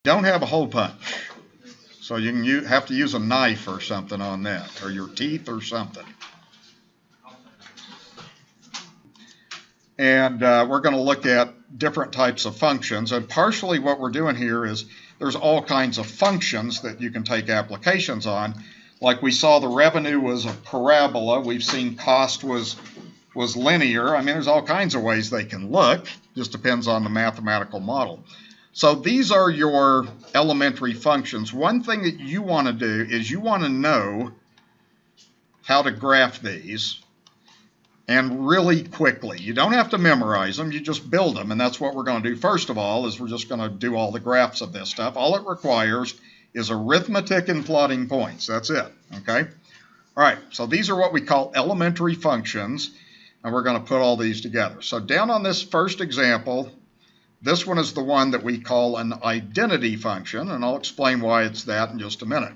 Don't have a hole punch. So you can have to use a knife or something on that, or your teeth or something. And we're going to look at different types of functions. And partially what we're doing here is there's all kinds of functions that you can take applications on. Like we saw the revenue was a parabola. We've seen cost was linear. I mean, there's all kinds of ways they can look. Just depends on the mathematical model. So these are your elementary functions. One thing that you want to do is you want to know how to graph these, and really quickly. You don't have to memorize them, you just build them, and that's what we're going to do first of all, is we're just going to do all the graphs of this stuff. All it requires is arithmetic and plotting points. That's it, okay? All right, so these are what we call elementary functions, and we're going to put all these together. So down on this first example, this one is the one that we call an identity function, and I'll explain why it's that in just a minute.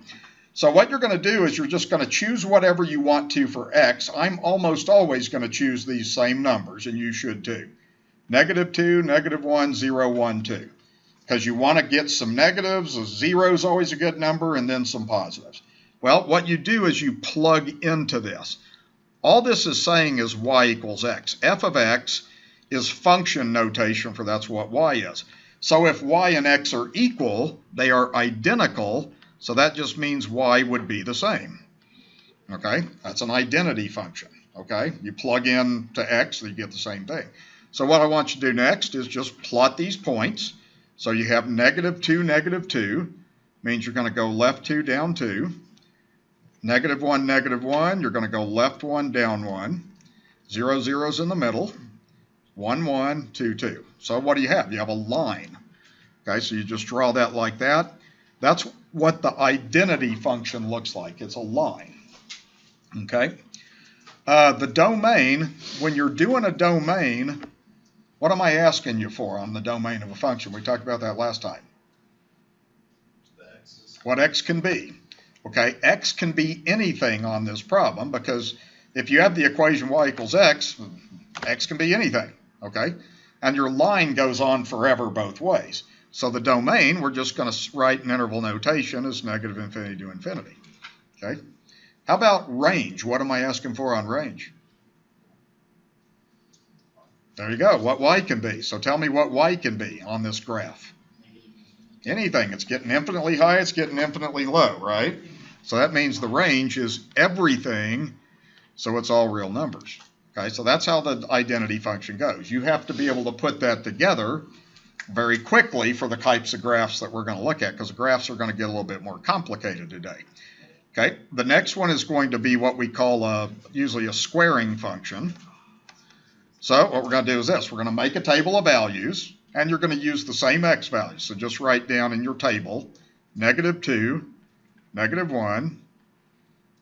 So what you're going to do is you're just going to choose whatever you want to for x. I'm almost always going to choose these same numbers, and you should too. -2, -1, 0, 1, 2. Because you want to get some negatives, a 0 is always a good number, and then some positives. Well, what you do is you plug into this. All this is saying is y equals x. F of x is function notation for that's what y is. So if y and x are equal, they are identical. So that just means y would be the same, okay? That's an identity function, okay? You plug in to x, and you get the same thing. So what I want you to do next is just plot these points. So you have -2, -2, means you're going to go left 2, down 2. -1, -1, you're going to go left 1, down 1. 0, 0's in the middle. 1, 1, 2, 2. So what do you have? You have a line, okay? So you just draw that like that. That's what the identity function looks like. It's a line, okay? The domain, when you're doing a domain, what am I asking you for on the domain of a function? We talked about that last time. What x can be, okay? X can be anything on this problem, because if you have the equation y equals x, x can be anything, okay? And your line goes on forever both ways. So the domain, we're just going to write in interval notation as -infinity to infinity. Okay. How about range? What am I asking for on range? There you go, what y can be. So tell me what y can be on this graph. Anything. It's getting infinitely high, it's getting infinitely low, right? So that means the range is everything, so it's all real numbers. Okay, so that's how the identity function goes. You have to be able to put that together very quickly for the types of graphs that we're going to look at, because the graphs are going to get a little bit more complicated today. Okay, the next one is going to be what we call usually a squaring function. So what we're going to do is this. We're going to make a table of values, and you're going to use the same x values. So just write down in your table -2, -1,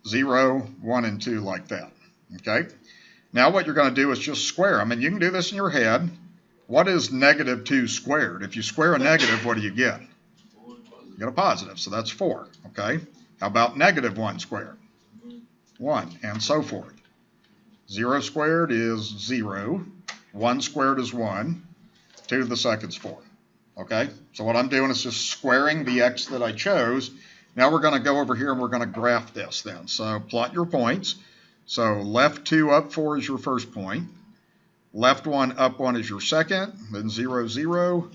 0, 1, and 2 like that. Okay, now what you're going to do is just square them, and you can do this in your head. What is -2 squared? If you square a negative, what do you get? You get a positive, so that's 4, okay? How about -1 squared? 1, and so forth. 0 squared is 0. 1 squared is 1. 2 to the second is 4, okay? So what I'm doing is just squaring the x that I chose. Now we're going to go over here and we're going to graph this then. So plot your points. So left 2, up 4 is your first point. Left 1, up 1 is your second, then 0, 0,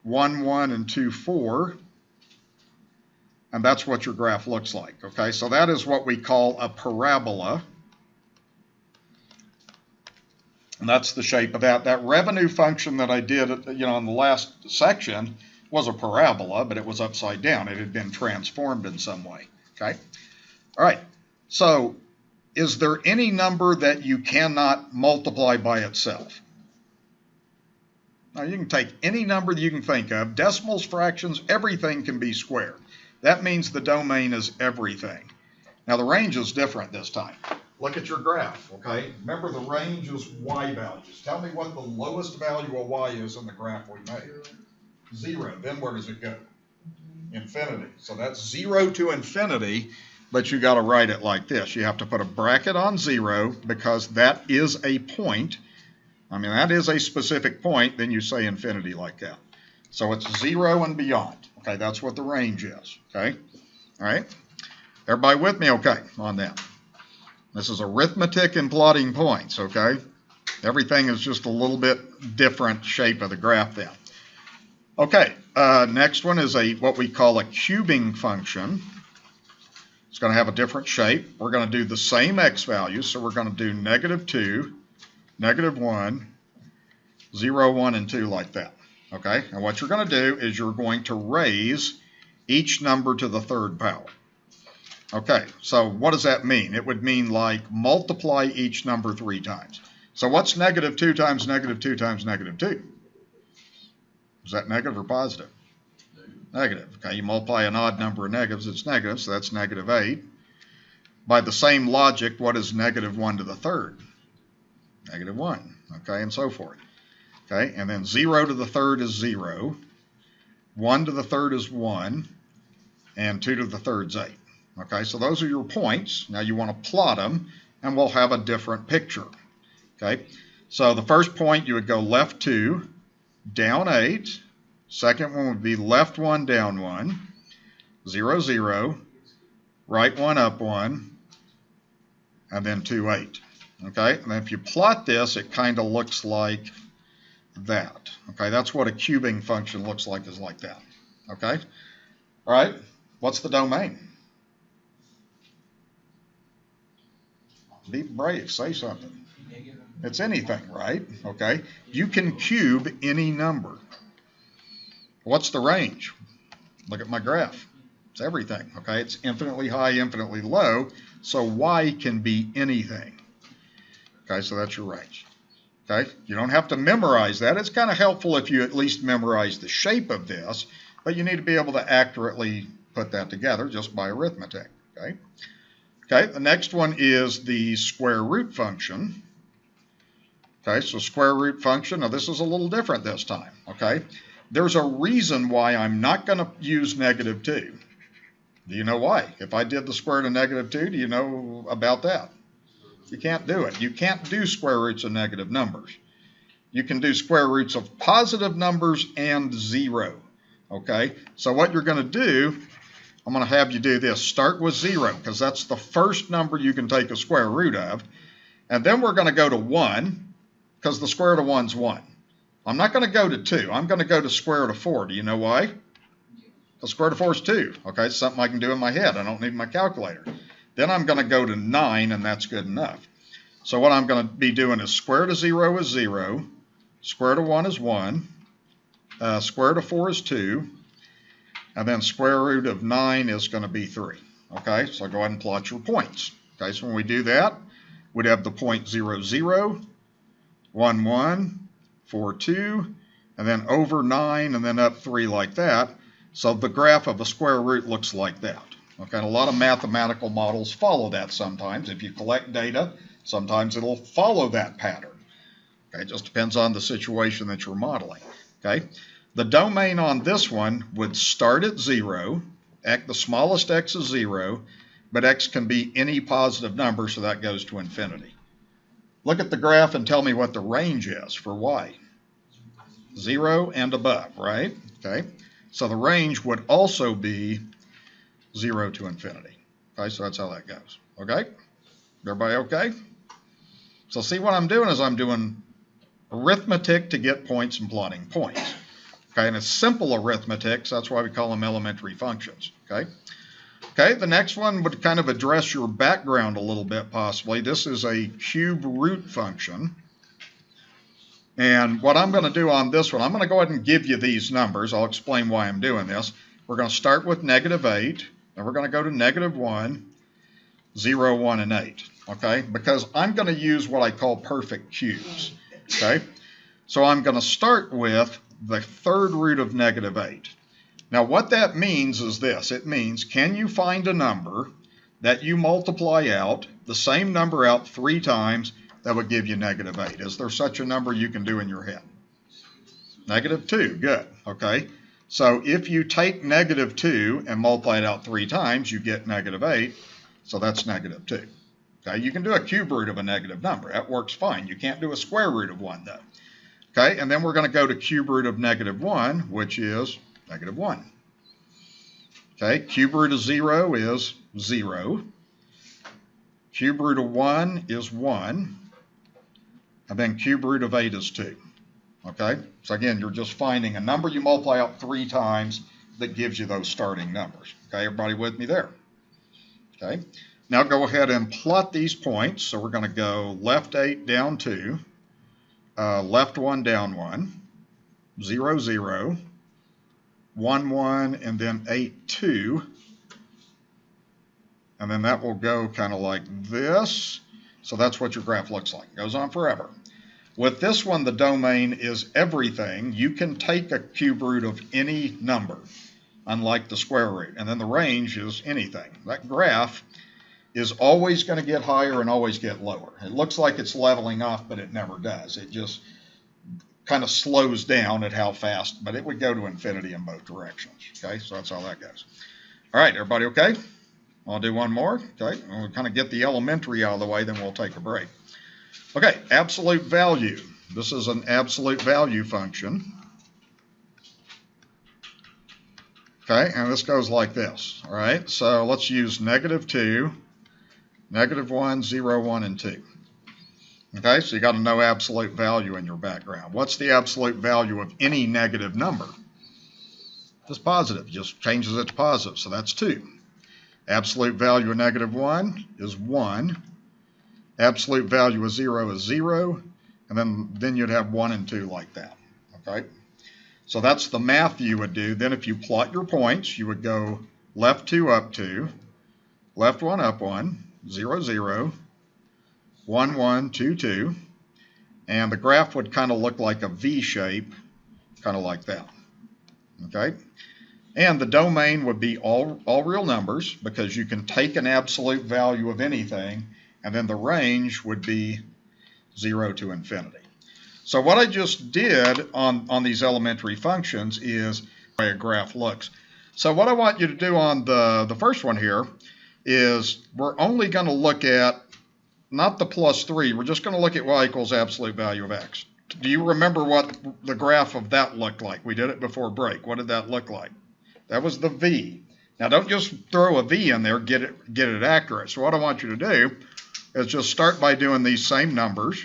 1, 1, and 2, 4. And that's what your graph looks like, okay? So that is what we call a parabola. And that's the shape of that. That revenue function that I did, in the last section was a parabola, but it was upside down. It had been transformed in some way, okay? All right, so is there any number that you cannot multiply by itself? Now, you can take any number that you can think of, decimals, fractions, everything can be squared. That means the domain is everything. Now, the range is different this time. Look at your graph, okay? Remember, the range is y values. Tell me what the lowest value of y is in the graph we made. 0. Then where does it go? Infinity. So that's 0 to infinity. But you got to write it like this. You have to put a bracket on 0 because that is a point. I mean, that is a specific point. Then you say infinity like that. So it's 0 and beyond. Okay, that's what the range is. Okay, all right. Everybody with me? Okay, on that. This is arithmetic and plotting points. Okay, everything is just a little bit different shape of the graph then. Okay, next one is what we call a cubing function. It's going to have a different shape. We're going to do the same x values, so we're going to do -2, -1, 0, 1, and 2 like that. Okay, and what you're going to do is you're going to raise each number to the third power. Okay, so what does that mean? It would mean like multiply each number 3 times. So what's -2 times -2 times -2? Is that negative or positive? Negative. Okay, you multiply an odd number of negatives, it's negative, so that's -8. By the same logic, what is -1 to the third? -1, okay, and so forth. Okay, and then 0 to the third is 0, 1 to the third is 1, and 2 to the third is 8. Okay, so those are your points. Now you want to plot them, and we'll have a different picture. Okay, so the first point you would go left 2, down 8. Second one would be left 1, down 1, 0, 0, right 1, up 1, and then 2, 8. Okay, and if you plot this, it kind of looks like that. Okay, that's what a cubing function looks like, is like that. Okay, all right, what's the domain? Be brave, say something. It's anything, right? Okay, you can cube any number. What's the range? Look at my graph. It's everything, okay? It's infinitely high, infinitely low, so y can be anything. Okay, so that's your range. Okay, you don't have to memorize that. It's kind of helpful if you at least memorize the shape of this, but you need to be able to accurately put that together just by arithmetic. Okay, okay. The next one is the square root function. Okay, so square root function. Now this is a little different this time. Okay, there's a reason why I'm not going to use -2. Do you know why? If I did the square root of -2, do you know about that? You can't do it. You can't do square roots of negative numbers. You can do square roots of positive numbers and 0. Okay, so what you're going to do, I'm going to have you do this. Start with 0, because that's the first number you can take a square root of. And then we're going to go to 1, because the square root of 1 is 1. I'm not going to go to 2. I'm going to go to square root of 4. Do you know why? Because square root of 4 is 2. Okay, it's something I can do in my head. I don't need my calculator. Then I'm going to go to 9, and that's good enough. So what I'm going to be doing is square root of 0 is 0, square root of 1 is 1, square root of 4 is 2, and then square root of 9 is going to be 3. Okay, so go ahead and plot your points. Okay, so when we do that, we'd have the point 0, 0, 1, 1, 4, 2, and then over 9, and then up 3 like that. So the graph of a square root looks like that. Okay, and a lot of mathematical models follow that sometimes. If you collect data, sometimes it'll follow that pattern. Okay, it just depends on the situation that you're modeling. Okay, the domain on this one would start at 0. The smallest x is 0, but x can be any positive number, so that goes to infinity. Look at the graph and tell me what the range is for y. 0 and above, right? Okay, so the range would also be 0 to infinity. Okay, so that's how that goes. Okay, everybody okay? So see, what I'm doing is I'm doing arithmetic to get points and plotting points. Okay, and it's simple arithmetic, so that's why we call them elementary functions. Okay, okay. The next one would kind of address your background a little bit, possibly. This is a cube root function. And what I'm going to do on this one, I'm going to go ahead and give you these numbers. I'll explain why I'm doing this. We're going to start with -8. Then we're going to go to -1, 0, 1, and 8. Okay, because I'm going to use what I call perfect cubes. Okay, so I'm going to start with the third root of -8. Now what that means is this. It means, can you find a number that you multiply out, the same number out 3 times, that would give you -8? Is there such a number you can do in your head? -2, good. Okay, so if you take -2 and multiply it out 3 times, you get -8, so that's -2. Okay, you can do a cube root of a negative number. That works fine. You can't do a square root of 1, though. Okay, and then we're going to go to cube root of -1, which is -1. Okay, cube root of 0 is 0. Cube root of 1 is 1. And then cube root of 8 is 2. Okay, so again, you're just finding a number you multiply out 3 times that gives you those starting numbers. Okay, everybody with me there? Okay, now go ahead and plot these points. So we're going to go left 8 down 2, left 1 down 1, 0, 0, 1, 1, and then 8, 2. And then that will go kind of like this. So that's what your graph looks like. It goes on forever. With this one, the domain is everything. You can take a cube root of any number, unlike the square root. And then the range is anything. That graph is always going to get higher and always get lower. It looks like it's leveling off, but it never does. It just kind of slows down at how fast, but it would go to infinity in both directions. Okay, so that's how that goes. All right, everybody okay? I'll do one more. Okay, we'll kind of get the elementary out of the way, then we'll take a break. Okay, absolute value. This is an absolute value function. Okay, and this goes like this. All right, so let's use -2, -1, 0, 1, and 2. Okay, so you got to know absolute value in your background. What's the absolute value of any negative number? Just positive, just changes it to positive, so that's 2. Absolute value of -1 is 1. Absolute value of 0 is 0, and then you'd have 1 and 2 like that. Okay, so that's the math you would do. Then if you plot your points, you would go left 2 up 2, left 1 up 1, 0, 0, 1, 1, 2, 2, and the graph would kind of look like a V shape, kind of like that. Okay, and the domain would be all real numbers, because you can take an absolute value of anything, and then the range would be 0 to infinity. So what I just did on these elementary functions is the way a graph looks. So what I want you to do on the first one here is we're only going to look at not the +3, we're just going to look at y equals absolute value of x. Do you remember what the graph of that looked like? We did it before break. What did that look like? That was the V. Now don't just throw a V in there, get it accurate. So what I want you to do is just start by doing these same numbers.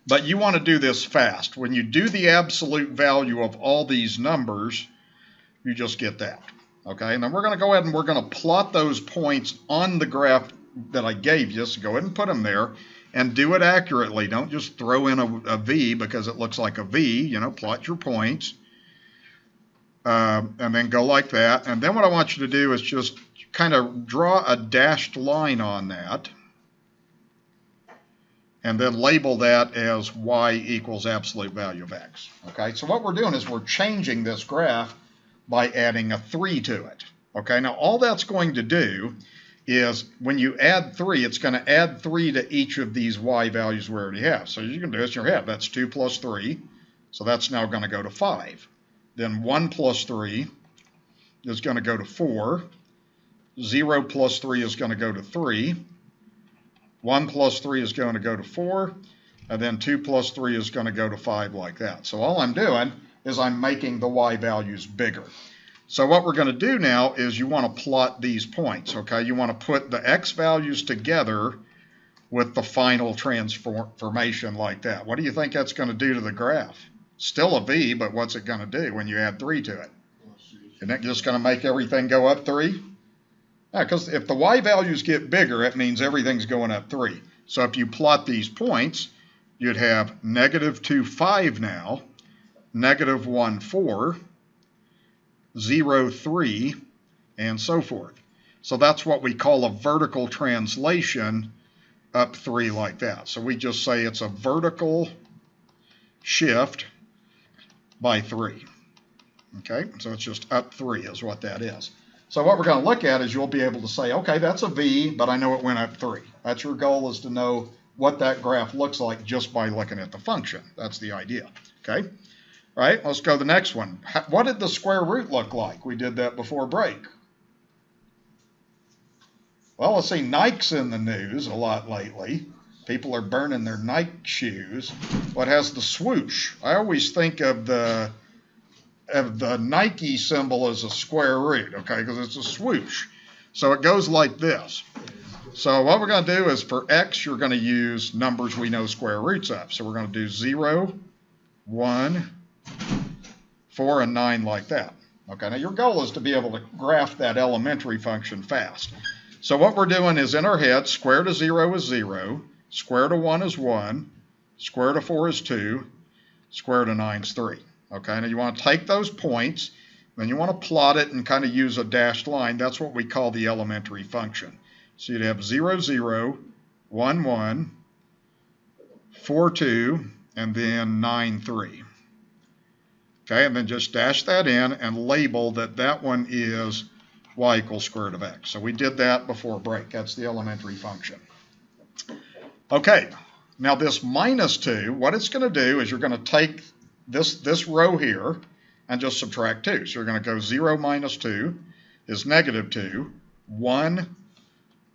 But you want to do this fast. When you do the absolute value of all these numbers, you just get that. Okay, and then we're going to go ahead and we're going to plot those points on the graph that I gave you. So go ahead and put them there and do it accurately. Don't just throw in a V because it looks like a V. You know, plot your points. And then go like that. And then what I want you to do is just kind of draw a dashed line on that. And then label that as y equals absolute value of x. Okay, so what we're doing is we're changing this graph by adding a 3 to it. Okay, now all that's going to do is when you add 3, it's going to add 3 to each of these y values we already have. So you can do this in your head. That's 2 plus 3. So that's now going to go to 5. Then 1 plus 3 is going to go to 4. 0 plus 3 is going to go to 3. 1 plus 3 is going to go to 4. And then 2 plus 3 is going to go to 5 like that. So all I'm doing is I'm making the y values bigger. So what we're going to do now is you want to plot these points. Okay, you want to put the x values together with the final transformation like that. What do you think that's going to do to the graph? Still a V, but what's it going to do when you add 3 to it? Isn't it just going to make everything go up 3? Yeah, because if the y values get bigger, it means everything's going up 3. So if you plot these points, you'd have -2, 5 now, -1, 4, 0, 3, and so forth. So that's what we call a vertical translation up 3 like that. So we just say it's a vertical shift by 3. Okay, so it's just up 3 is what that is. So what we're going to look at is you'll be able to say, okay, that's a V, but I know it went up 3. That's your goal, is to know what that graph looks like just by looking at the function. That's the idea. Okay, all right, let's go to the next one. What did the square root look like? We did that before break. Well, let's see, Nike's in the news a lot lately. People are burning their Nike shoes. What has the swoosh? I always think of the of the Nike symbol is a square root, okay, because it's a swoosh. So it goes like this. So what we're going to do is for x, you're going to use numbers we know square roots of. So we're going to do 0, 1, 4, and 9 like that. Okay, now your goal is to be able to graph that elementary function fast. So what we're doing is in our head, square root of 0 is 0, square root of 1 is 1, square root of 4 is 2, square root of 9 is 3. Okay, now you want to take those points, then you want to plot it and kind of use a dashed line. That's what we call the elementary function. So you'd have 0, 0, 1, 1, 4, 2, and then 9, 3. Okay, and then just dash that in and label that that one is y equals square root of x. So we did that before break. That's the elementary function. Okay, now this minus 2, what it's going to do is you're going to take this row here and just subtract 2. So you're going to go 0 minus 2 is negative 2, 1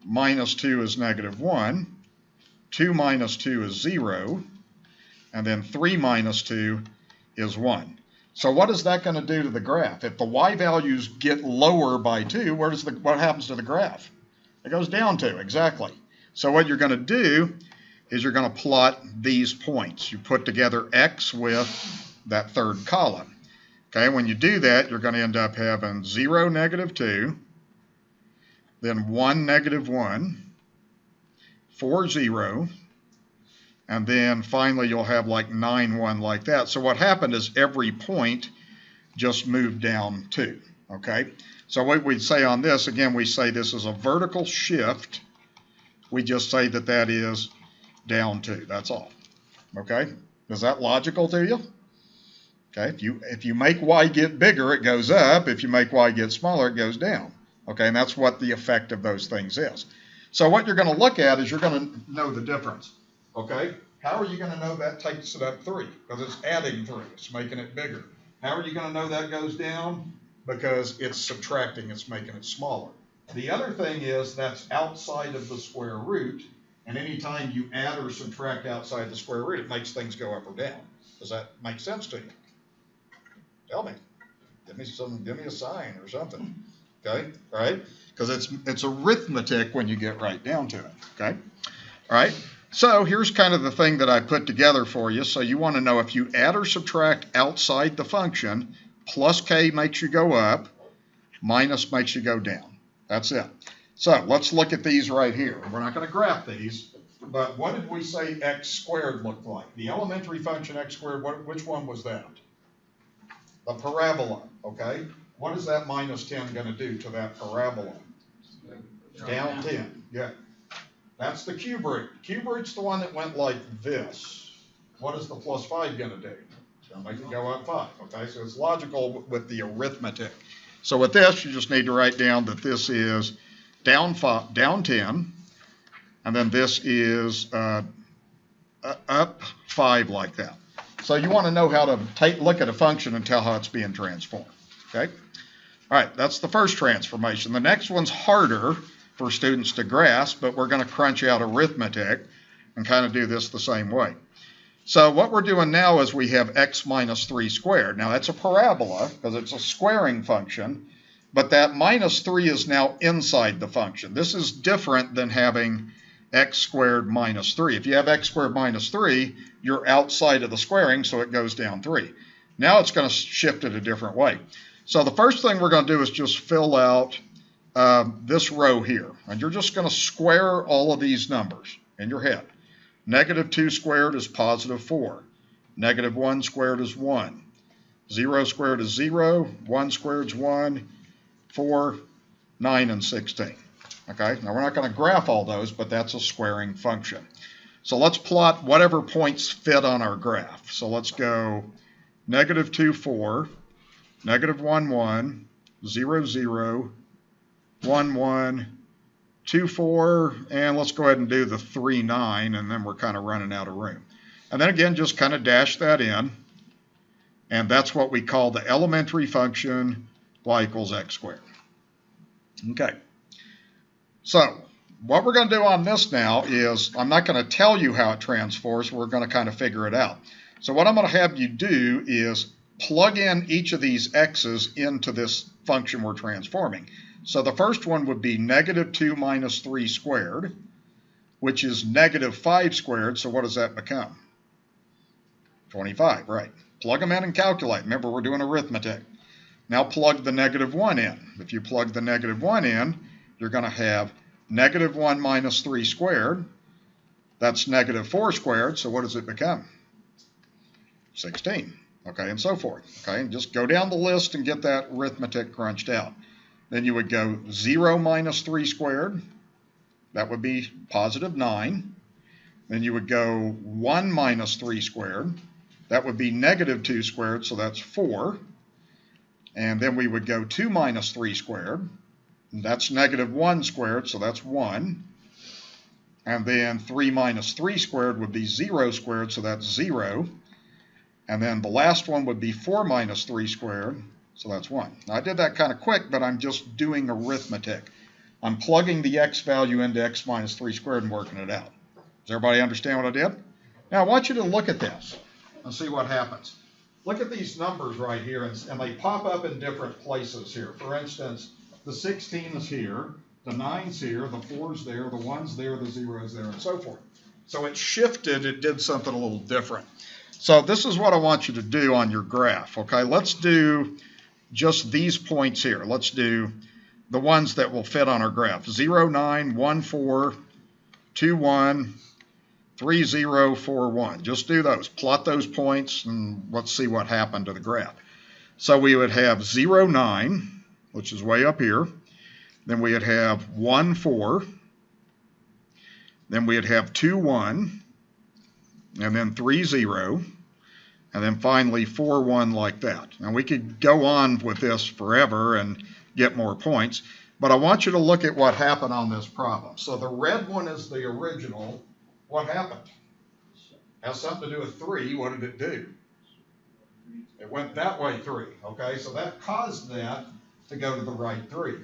minus 2 is negative 1, 2 minus 2 is 0, and then 3 minus 2 is 1. So what is that going to do to the graph? If the y values get lower by 2, what happens to the graph? It goes down 2, exactly. So what you're going to do is you're going to plot these points. You put together x with that third column. Okay, when you do that, you're going to end up having 0, negative 2, then 1, negative 1, 4, 0, and then finally you'll have like 9, 1 like that. So what happened is every point just moved down 2, okay? So what we'd say on this, again, we say this is a vertical shift. We just say that that is down 2, that's all, okay? Is that logical to you? Okay, if you make y get bigger, it goes up. If you make y get smaller, it goes down. Okay, and that's what the effect of those things is. So what you're going to look at is you're going to know the difference. Okay, how are you going to know that takes it up 3? Because it's adding 3. It's making it bigger. How are you going to know that goes down? Because it's subtracting. It's making it smaller. The other thing is that's outside of the square root. And anytime you add or subtract outside the square root, it makes things go up or down. Does that make sense to you? Tell me. Give me a sign or something. Okay? All right? Because it's arithmetic when you get right down to it. Okay? All right? So here's kind of the thing that I put together for you. So you want to know if you add or subtract outside the function, plus k makes you go up, minus makes you go down. That's it. So let's look at these right here. We're not going to graph these, but what did we say x squared looked like? The elementary function x squared, which one was that? The parabola, okay? What is that minus 10 going to do to that parabola? Down 10, yeah. That's the cube root. Cube root's the one that went like this. What is the plus 5 going to do? It's going to make it go up 5, okay? So it's logical with the arithmetic. So with this, you just need to write down that this is down 10, and then this is up 5 like that. So you want to know how to look at a function and tell how it's being transformed, okay? All right, that's the first transformation. The next one's harder for students to grasp, but we're going to crunch out arithmetic and kind of do this the same way. So what we're doing now is we have x minus 3 squared. Now that's a parabola because it's a squaring function, but that minus 3 is now inside the function. This is different than having x squared minus 3. If you have x squared minus 3, you're outside of the squaring, so it goes down 3. Now it's going to shift it a different way. So the first thing we're going to do is just fill out this row here. And you're just going to square all of these numbers in your head. Negative 2 squared is positive 4. Negative 1 squared is 1. 0 squared is 0. 1 squared is 1. 4, 9, and 16. Okay, now we're not going to graph all those, but that's a squaring function. So let's plot whatever points fit on our graph. So let's go negative 2, 4, negative 1, 1, 0, 0, 1, 1, 2, 4, and let's go ahead and do the 3, 9, and then we're kind of running out of room. And then again, just kind of dash that in, and that's what we call the elementary function y equals x squared. Okay. So what we're going to do on this now is I'm not going to tell you how it transforms. We're going to kind of figure it out. So what I'm going to have you do is plug in each of these x's into this function we're transforming. So the first one would be negative 2 minus 3 squared, which is negative 5 squared. So what does that become? 25, right. Plug them in and calculate. Remember, we're doing arithmetic. Now plug the negative 1 in. If you plug the negative 1 in, you're going to have negative 1 minus 3 squared. That's negative 4 squared. So what does it become? 16. Okay, and so forth. Okay, and just go down the list and get that arithmetic crunched out. Then you would go 0 minus 3 squared. That would be positive 9. Then you would go 1 minus 3 squared. That would be negative 2 squared, so that's 4. And then we would go 2 minus 3 squared. And that's negative 1 squared, so that's 1. And then 3 minus 3 squared would be 0 squared, so that's 0. And then the last one would be 4 minus 3 squared, so that's 1. Now, I did that kind of quick, but I'm just doing arithmetic. I'm plugging the x value into x minus 3 squared and working it out. Does everybody understand what I did? Now, I want you to look at this and see what happens. Look at these numbers right here, and they pop up in different places here. For instance, the 16 is here, the 9's here, the 4's there, the 1's there, the 0's there, and so forth. So it shifted, it did something a little different. So this is what I want you to do on your graph, okay? Let's do just these points here. Let's do the ones that will fit on our graph. 0, 9, 1, 4, 2, 1, 3, 0, 4, 1. Just do those. Plot those points, and let's see what happened to the graph. So we would have 0, 9, which is way up here. Then we would have 1, 4. Then we would have 2, 1. And then 3, 0. And then finally 4, 1 like that. And we could go on with this forever and get more points. But I want you to look at what happened on this problem. So the red one is the original. What happened? Has something to do with 3. What did it do? It went that way 3. Okay, so that caused that to go to the right 3.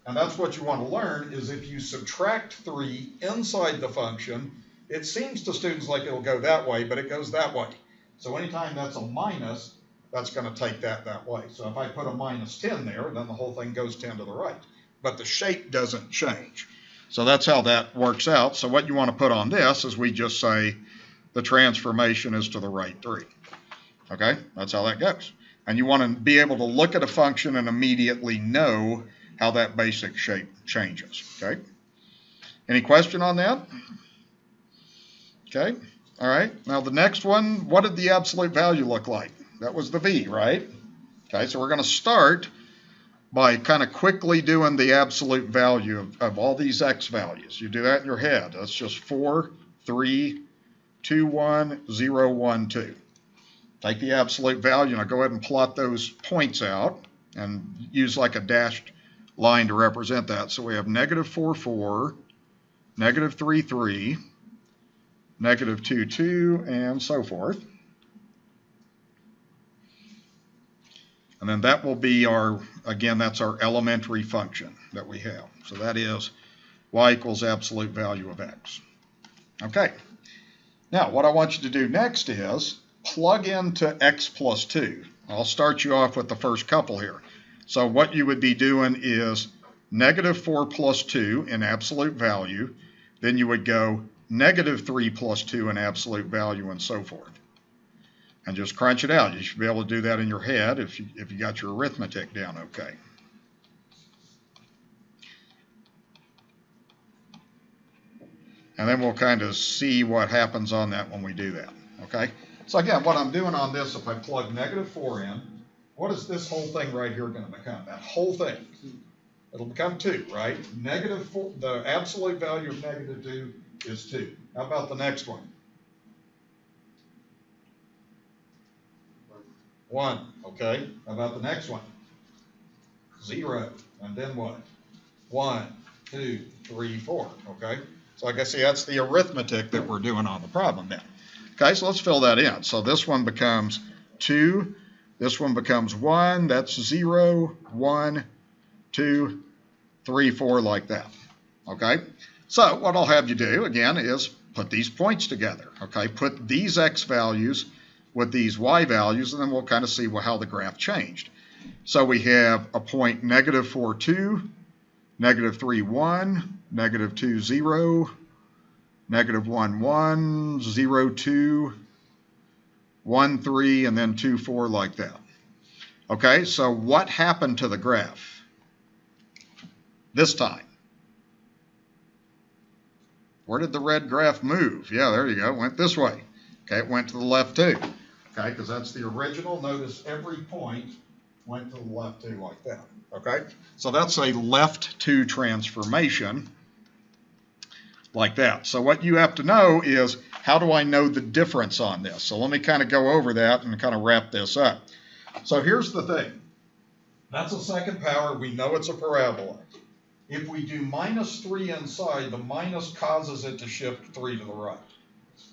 And that's what you want to learn is if you subtract 3 inside the function, it seems to students like it'll go that way, but it goes that way. So anytime that's a minus, that's going to take that way. So if I put a minus 10 there, then the whole thing goes 10 to the right. But the shape doesn't change. So that's how that works out. So what you want to put on this is we just say the transformation is to the right 3. Okay, that's how that goes. And you want to be able to look at a function and immediately know how that basic shape changes. Okay, any question on that? Okay, all right. Now the next one, what did the absolute value look like? That was the v, right? Okay, so we're going to start by kind of quickly doing the absolute value of all these x values. You do that in your head. That's just 4, 3, 2, 1, 0, 1, 2. Take the absolute value, and I'll go ahead and plot those points out and use like a dashed line to represent that. So we have negative 4, 4, negative 3, 3, negative 2, 2, and so forth. And then that will be our, again, that's our elementary function that we have. So that is y equals absolute value of x. Okay. Now, what I want you to do next is plug into x plus 2. I'll start you off with the first couple here. So what you would be doing is negative 4 plus 2 in absolute value. Then you would go negative 3 plus 2 in absolute value and so forth. And just crunch it out. You should be able to do that in your head if you got your arithmetic down okay. And then we'll kind of see what happens on that when we do that. Okay? So again, what I'm doing on this, if I plug negative 4 in, what is this whole thing right here going to become? That whole thing. It'll become 2, right? Negative 4, the absolute value of negative 2 is 2. How about the next one? 1, okay. How about the next one? 0, and then what? 1, 2, 3, 4, okay. So like I say, that's the arithmetic that we're doing on the problem now. Okay, so let's fill that in. So this one becomes 2, this one becomes 1, that's 0, 1, 2, 3, 4, like that. Okay, so what I'll have you do again is put these points together. Okay, put these x values with these y values, and then we'll kind of see how the graph changed. So we have a point negative 4, 2, negative 3, 1, negative 2, 0, negative 1, 1, 0, 2, 1, 3, and then 2, 4 like that. Okay, so what happened to the graph this time? Where did the red graph move? Yeah, there you go. It went this way. Okay, it went to the left too. Okay, because that's the original. Notice every point went to the left too like that. Okay, so that's a left to transformation like that. So what you have to know is, how do I know the difference on this? So let me kind of go over that and kind of wrap this up. So here's the thing. That's a second power. We know it's a parabola. If we do minus 3 inside, the minus causes it to shift 3 to the right.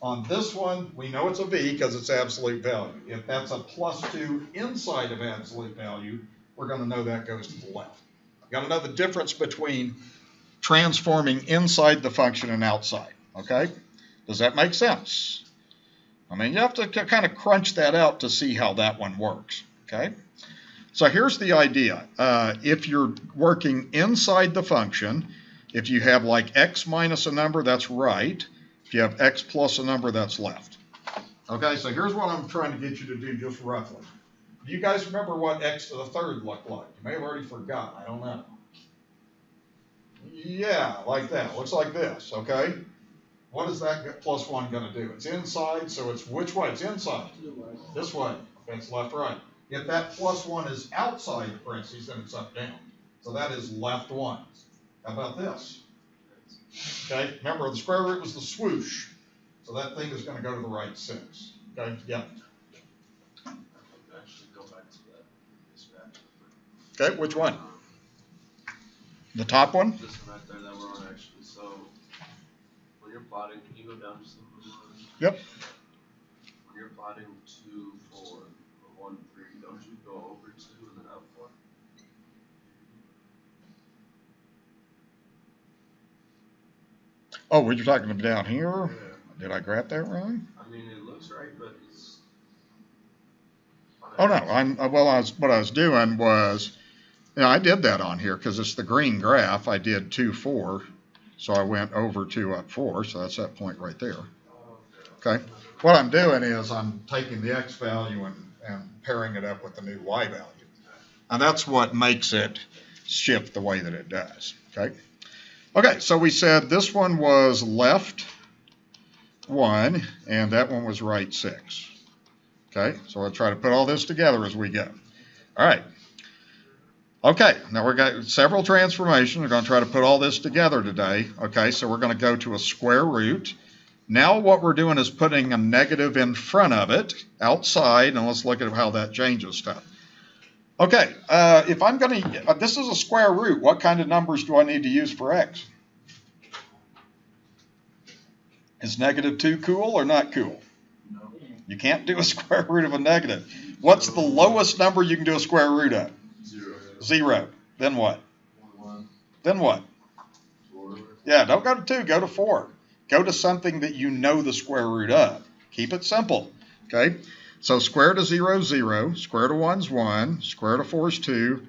On this one, we know it's a v because it's absolute value. If that's a plus 2 inside of absolute value, we're going to know that goes to the left. You've got to know the difference between transforming inside the function and outside. Okay? Does that make sense? I mean, you have to kind of crunch that out to see how that one works. Okay? So here's the idea. If you're working inside the function, if you have like x minus a number, that's right. If you have x plus a number, that's left. Okay, so here's what I'm trying to get you to do just roughly. Do you guys remember what x to the third looked like? You may have already forgotten. I don't know. Yeah, like that. Looks like this, okay? What is that plus 1 going to do? It's inside, so it's which way? It's inside. This way. That's left, right. If that plus 1 is outside the parentheses, then it's up, down. So that is left 1. How about this? Okay, remember the square root was the swoosh. So that thing is going to go to the right 6. Okay, yeah. Actually go back to that. Okay, which one? The top one? This one right there that we're on actually. So when you're plotting, can you go down just a little bit? Yep. When you're plotting 2, 4, or 1, 3, don't you go over 2 and then up 4? Oh, were you talking about down here? Yeah. Did I graph that wrong? I mean, it looks right, but it's. Oh no, what I was doing was, I did that on here because it's the green graph. I did 2, 4, so I went over 2, up 4, so that's that point right there. Okay, what I'm doing is I'm taking the x value and pairing it up with the new y value, and that's what makes it shift the way that it does. Okay. Okay, so we said this one was left 1, and that one was right 6. Okay, so I'll try to put all this together as we go. All right. Okay, now we've got several transformations. We're going to try to put all this together today. Okay, so we're going to go to a square root. Now what we're doing is putting a negative in front of it, outside, and let's look at how that changes stuff. Okay, if I'm going to, this is a square root. What kind of numbers do I need to use for x? Is negative 2 cool or not cool? No. You can't do a square root of a negative. What's the lowest number you can do a square root of? 0. 0. Then what? 1. Then what? 4. Yeah, don't go to 2, go to 4. Go to something that you know the square root of. Keep it simple. Okay? So square root of 0 is 0, square root of 1 is 1, square root of 4 is 2,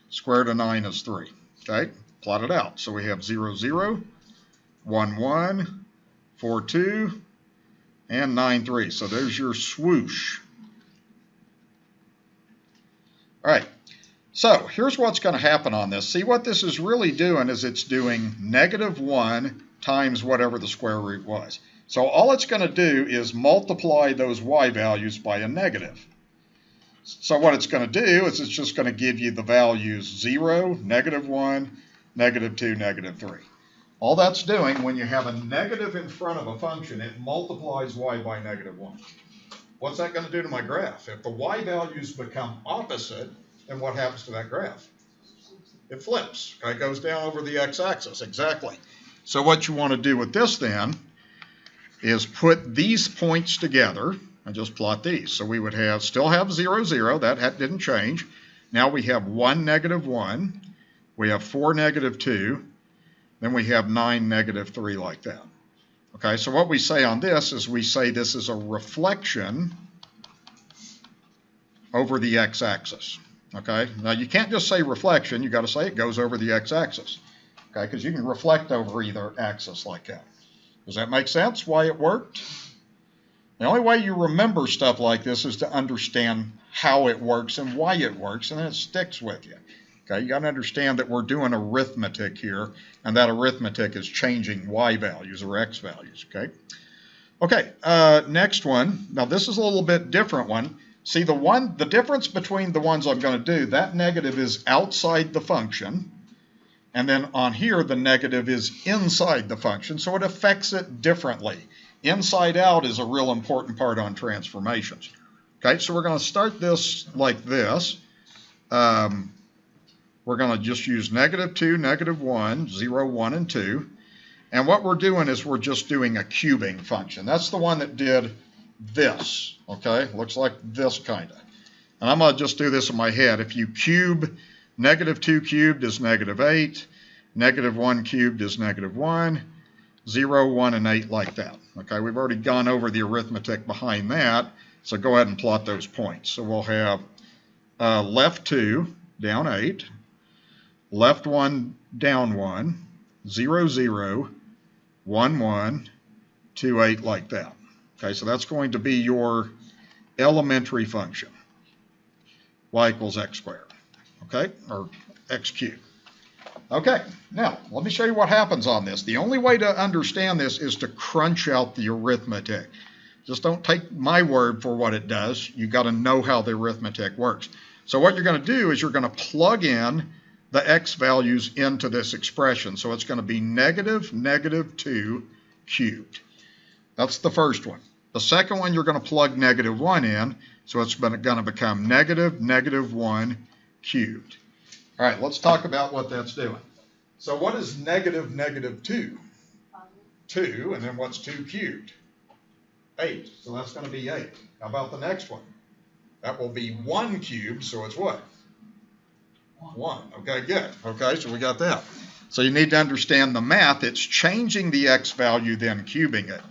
square root of 9 is 3. Okay? Plot it out. So we have 0, 0, 1, 1, 4, 2, and 9, 3. So there's your swoosh. All right. So here's what's going to happen on this. See, what this is really doing is it's doing negative 1 times whatever the square root was. So all it's going to do is multiply those y values by a negative. So what it's going to do is it's just going to give you the values 0, negative 1, negative 2, negative 3. All that's doing, when you have a negative in front of a function, it multiplies y by negative 1. What's that going to do to my graph? If the y values become opposite, then what happens to that graph? It flips. It goes down over the x-axis. Exactly. So what you want to do with this then is put these points together and just plot these. So we would have still have 0, 0. That didn't change. Now we have 1, negative 1. We have 4, negative 2. Then we have 9, negative 3 like that. Okay, so what we say on this is we say this is a reflection over the x-axis. Okay, now you can't just say reflection, you got to say it goes over the x-axis. Okay, because you can reflect over either axis like that. Does that make sense why it worked? The only way you remember stuff like this is to understand how it works and why it works, and then it sticks with you. Okay, you got to understand that we're doing arithmetic here, and that arithmetic is changing y values or x values. Okay, next one. Now this is a little bit different one. See, the difference between the ones I'm going to do, that negative is outside the function, and then on here the negative is inside the function, so it affects it differently. Inside out is a real important part on transformations. Okay, so we're going to start this like this. We're going to just use -2, -1, 0, 1, and 2. And what we're doing is we're just doing a cubing function. That's the one that did this, okay? Looks like this kind of. And I'm going to just do this in my head. If you cube, -2 cubed is -8, -1 cubed is -1, 0, 1, and 8 like that. Okay, we've already gone over the arithmetic behind that, so go ahead and plot those points. So we'll have left 2 down 8, left 1 down 1, 0, 0, 1, 1, 2, 8 like that. Okay, so that's going to be your elementary function. Y equals x squared, okay, or x cubed. Okay, now let me show you what happens on this. The only way to understand this is to crunch out the arithmetic. Just don't take my word for what it does. You got to know how the arithmetic works. So what you're going to do is you're going to plug in the x values into this expression. So it's going to be -2 cubed. That's the first one. The second one, you're going to plug -1 in, so it's going to become -1 cubed. All right, let's talk about what that's doing. So what is -2? 2, and then what's 2 cubed? 8, so that's going to be 8. How about the next one? That will be 1 cubed, so it's what? 1. Okay, good. Okay, so we got that. So you need to understand the math. It's changing the x value, then cubing it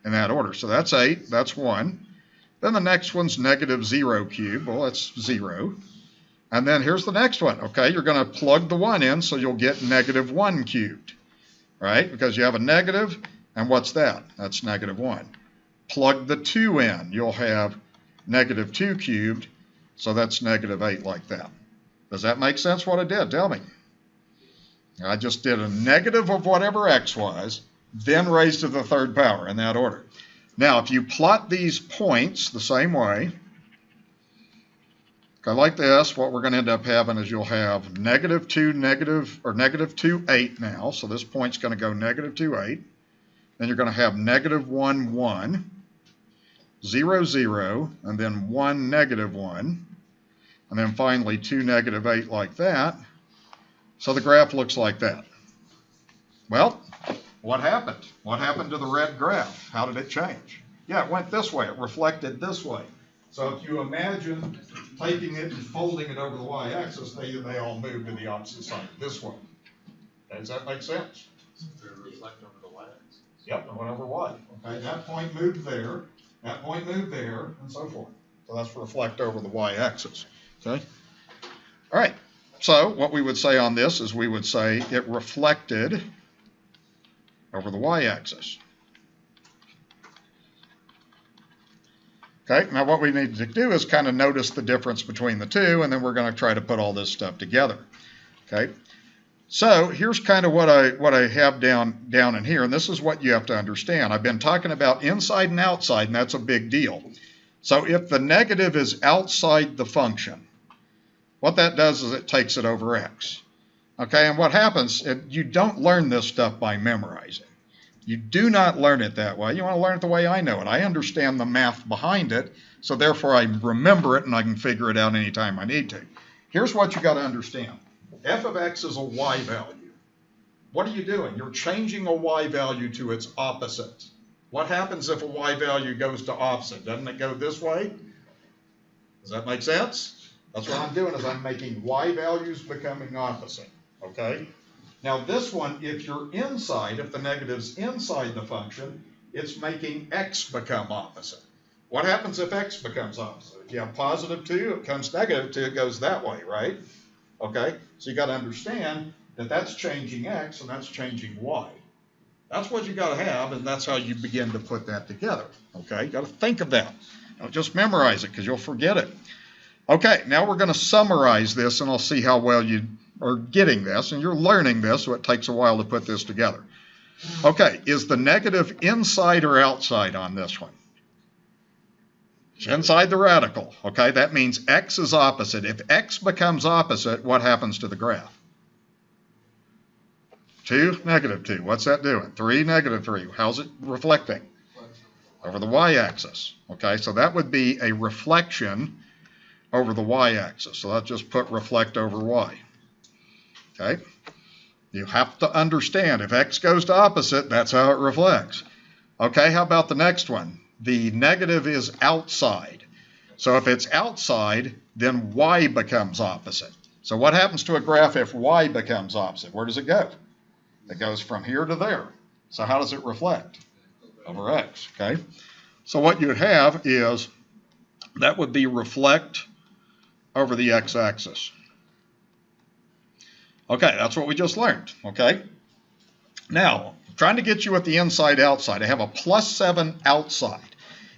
in that order. So that's 8, that's 1. Then the next one's -0 cubed. Well, that's 0. And then here's the next one. Okay, you're going to plug the 1 in, so you'll get -1 cubed, right? Because you have a negative, and what's that? That's -1. Plug the 2 in, you'll have -2 cubed, so that's -8 like that. Does that make sense what I did? Tell me. I just did a negative of whatever x was, then raised to the third power in that order. Now, if you plot these points the same way, okay, like this, what we're going to end up having is you'll have -2, 8 now. So this point's going to go -2, 8. Then you're going to have -1, 1, 0, 0, and then 1, -1. And then finally 2, -8 like that. So the graph looks like that. Well, what happened? What happened to the red graph? How did it change? Yeah, it went this way. It reflected this way. So if you imagine taking it and folding it over the y-axis, they all move to the opposite side this way. Okay, does that make sense? So they reflect over the y-axis? Yep, and went over y. Okay, that point moved there, that point moved there, and so forth. So that's reflect over the y-axis. Okay? All right. So what we would say on this is we would say it reflected over the y-axis. Okay, now what we need to do is kind of notice the difference between the two, and then we're going to try to put all this stuff together. Okay, so here's kind of what I have down in here, and this is what you have to understand. I've been talking about inside and outside, and that's a big deal. So if the negative is outside the function, what that does is it takes it over x. Okay, and what happens, you don't learn this stuff by memorizing. You do not learn it that way. You want to learn it the way I know it. I understand the math behind it, so therefore I remember it and I can figure it out anytime I need to. Here's what you got to understand. F of x is a y value. What are you doing? You're changing a y value to its opposite. What happens if a y value goes to opposite? Doesn't it go this way? Does that make sense? That's what I'm doing, is I'm making y values becoming opposite, okay? Now this one, if you're inside, if the negative's inside the function, it's making x become opposite. What happens if x becomes opposite? If you have positive 2, it becomes negative 2, it goes that way, right? Okay, so you got to understand that that's changing x and that's changing y. That's what you got to have, and that's how you begin to put that together. Okay, you got to think of that. Don't just memorize it because you'll forget it. Okay, now we're going to summarize this, and I'll see how well you are getting this, and you're learning this, so it takes a while to put this together. Okay, is the negative inside or outside on this one? It's inside the radical. Okay, that means x is opposite. If x becomes opposite, what happens to the graph? 2, negative 2. What's that doing? 3, negative 3. How's it reflecting? Over the y-axis. Okay, so that would be a reflection over the y-axis. So let's just put reflect over y. Okay, you have to understand if x goes to opposite, that's how it reflects. Okay, how about the next one? The negative is outside. So if it's outside, then y becomes opposite. So what happens to a graph if y becomes opposite? Where does it go? It goes from here to there. So how does it reflect? Over x, okay? So what you'd have is that would be reflect over the x-axis. Okay, that's what we just learned, okay? Now, I'm trying to get you at the inside-outside. I have a +7 outside.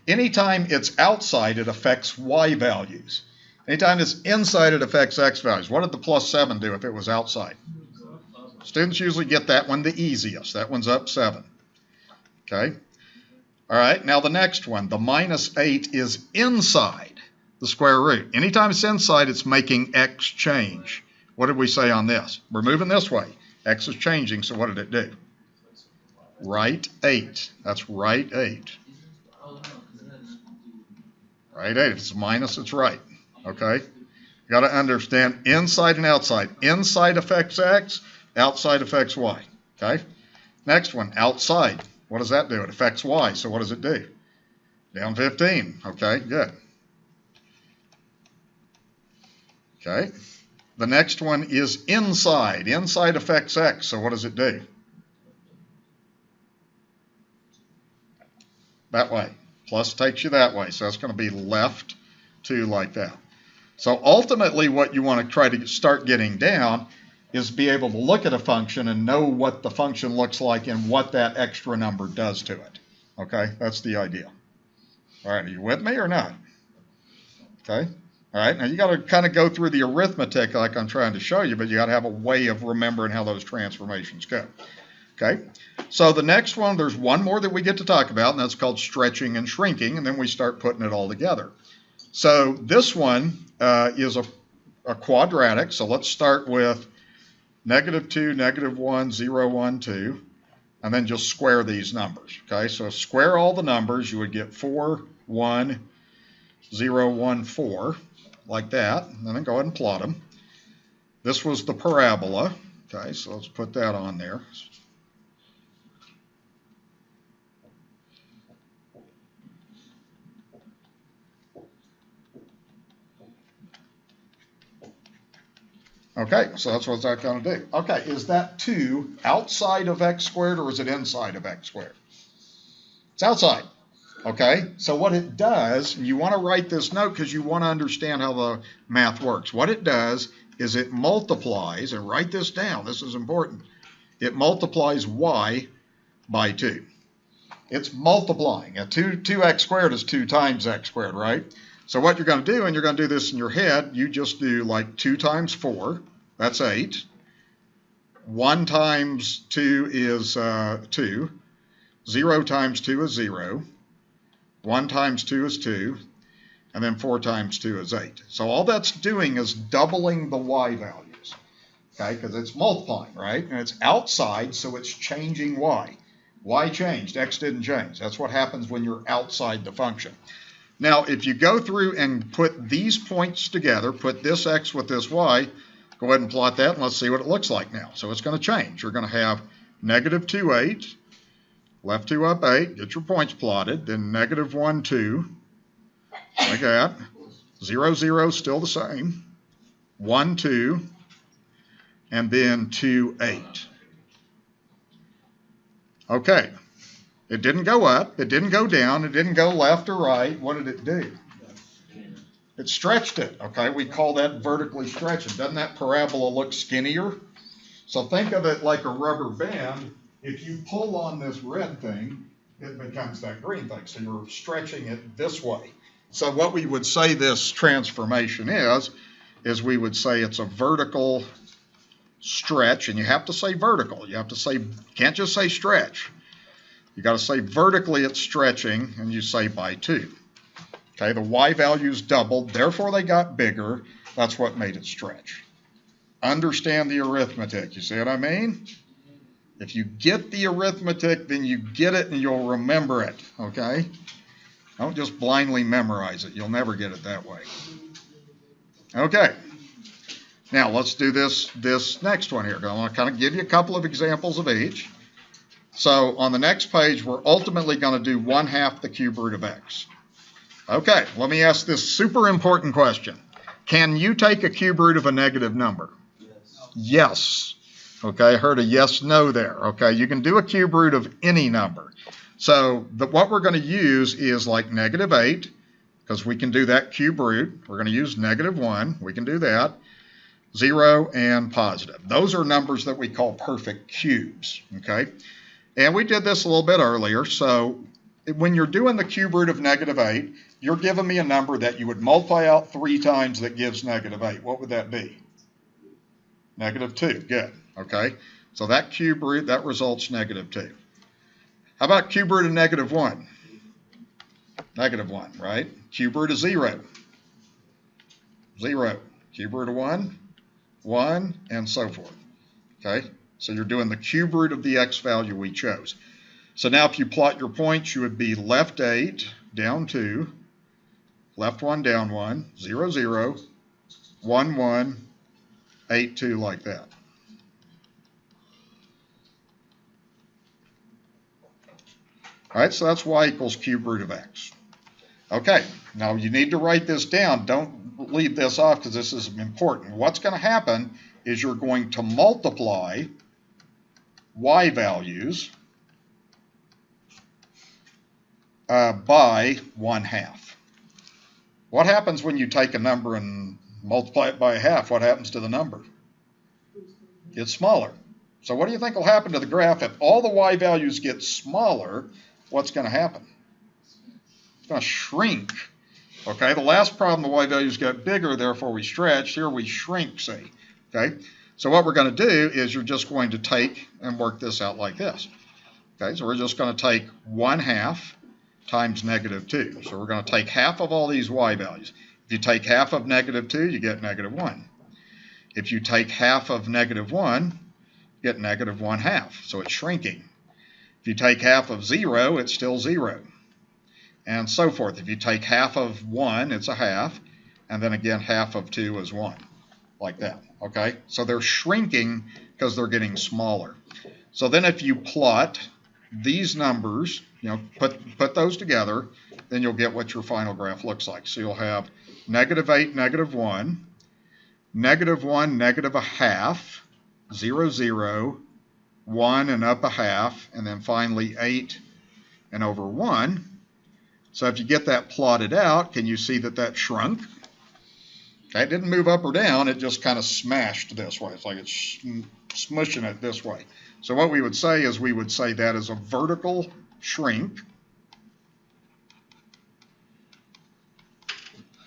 Anytime it's outside, it affects y values. Anytime it's inside, it affects x values. What did the +7 do if it was outside? Students usually get that one the easiest. That one's up 7. Okay? All right, now the next one, the -8 is inside the square root. Anytime it's inside, it's making x change. What did we say on this? We're moving this way. X is changing, so what did it do? Right 8. That's right 8. Right 8. If it's a minus, it's right. Okay? You got to understand inside and outside. Inside affects x, outside affects y. Okay? Next one, outside. What does that do? It affects y, so what does it do? Down 15. Okay, good. Okay. The next one is inside. Inside affects x, so what does it do? That way. Plus takes you that way, so that's going to be left 2 like that. So ultimately what you want to try to start getting down is be able to look at a function and know what the function looks like and what that extra number does to it. Okay, that's the idea. All right, are you with me or not? Okay. All right, now you got to kind of go through the arithmetic like I'm trying to show you, but you got to have a way of remembering how those transformations go. Okay, so the next one, there's one more that we get to talk about, and that's called stretching and shrinking, and then we start putting it all together. So this one is a quadratic, so let's start with -2, -1, 0, 1, 2, and then just square these numbers. Okay, so square all the numbers, you would get 4, 1, 0, 1, 4, like that, and then go ahead and plot them. This was the parabola. Okay, so let's put that on there. Okay, so that's what that's going to do. Okay, is that 2 outside of x squared or is it inside of x squared? It's outside. Okay, so what it does, and you want to write this note because you want to understand how the math works. What it does is it multiplies, and write this down, this is important. It multiplies y by 2. It's multiplying. 2x squared is 2 times x squared, right? So what you're going to do, and you're going to do this in your head, you just do like 2 times 4, that's 8. 1 times 2 is 2. 0 times 2 is 0. 1 times 2 is 2. And then 4 times 2 is 8. So all that's doing is doubling the y values, okay, because it's multiplying, right? And it's outside, so it's changing y. Y changed, x didn't change. That's what happens when you're outside the function. Now, if you go through and put these points together, put this x with this y, go ahead and plot that, and let's see what it looks like now. So it's going to change. You're going to have -2, 8, left 2 up 8, get your points plotted, then -1, 2, like that. 0, 0 is still the same. 1, 2, and then 2, 8. Okay, It didn't go up. It didn't go down. It didn't go left or right. What did it do? It stretched it. Okay, we call that vertically stretching. Doesn't that parabola look skinnier? So think of it like a rubber band. If you pull on this red thing, it becomes that green thing. So you're stretching it this way. So what we would say this transformation is we would say it's a vertical stretch, and you have to say vertical. You have to say, can't just say stretch. You got to say vertically it's stretching, and you say by 2. Okay, the y values doubled, therefore they got bigger. That's what made it stretch. Understand the arithmetic. You see what I mean? If you get the arithmetic, then you get it and you'll remember it. Okay? Don't just blindly memorize it. You'll never get it that way. Okay. Now let's do this next one here. I want to kind of give you a couple of examples of each. So on the next page, we're ultimately going to do 1/2 the cube root of x. Okay, let me ask this super important question. Can you take a cube root of a negative number? Yes. Okay, I heard a yes, no there. Okay, you can do a cube root of any number. So what we're going to use is like -8, because we can do that cube root. We're going to use -1. We can do that. 0 and positive. Those are numbers that we call perfect cubes. Okay, and we did this a little bit earlier. So when you're doing the cube root of -8, you're giving me a number that you would multiply out 3 times that gives -8. What would that be? -2. Good. Okay. So that cube root, that results -2. How about cube root of -1? -1, right? Cube root of 0. 0. Cube root of 1. 1, and so forth. Okay. So you're doing the cube root of the x value we chose. So now if you plot your points, you would be left 8, down 2, left 1, down 1, 0, 0, 1, 1, 8, 2, like that. All right, so that's y equals cube root of x. Okay, now you need to write this down. Don't leave this off because this is important. What's going to happen is you're going to multiply y values by 1/2. What happens when you take a number and multiply it by 1/2? What happens to the number? It's smaller. So what do you think will happen to the graph if all the y values get smaller? What's going to happen? It's going to shrink. Okay, the last problem, the y values got bigger, therefore we stretch. Here we shrink, see. Okay, so what we're going to do is you're just going to take and work this out like this. Okay, so we're just going to take 1/2 times -2. So we're going to take half of all these y values. If you take half of -2, you get -1. If you take half of -1, you get -1/2. So it's shrinking. If you take half of 0, it's still 0. And so forth. If you take half of 1, it's a half. And then again, half of 2 is 1. Like that. Okay? So they're shrinking because they're getting smaller. So then if you plot these numbers, you know, put those together, then you'll get what your final graph looks like. So you'll have -8, -1, -1, -1/2, 0, 0, 1 and up 1/2, and then finally 8 and over 1. So if you get that plotted out, can you see that that shrunk? That didn't move up or down, it just kind of smashed this way. It's like it's smushing it this way. So what we would say is we would say that is a vertical shrink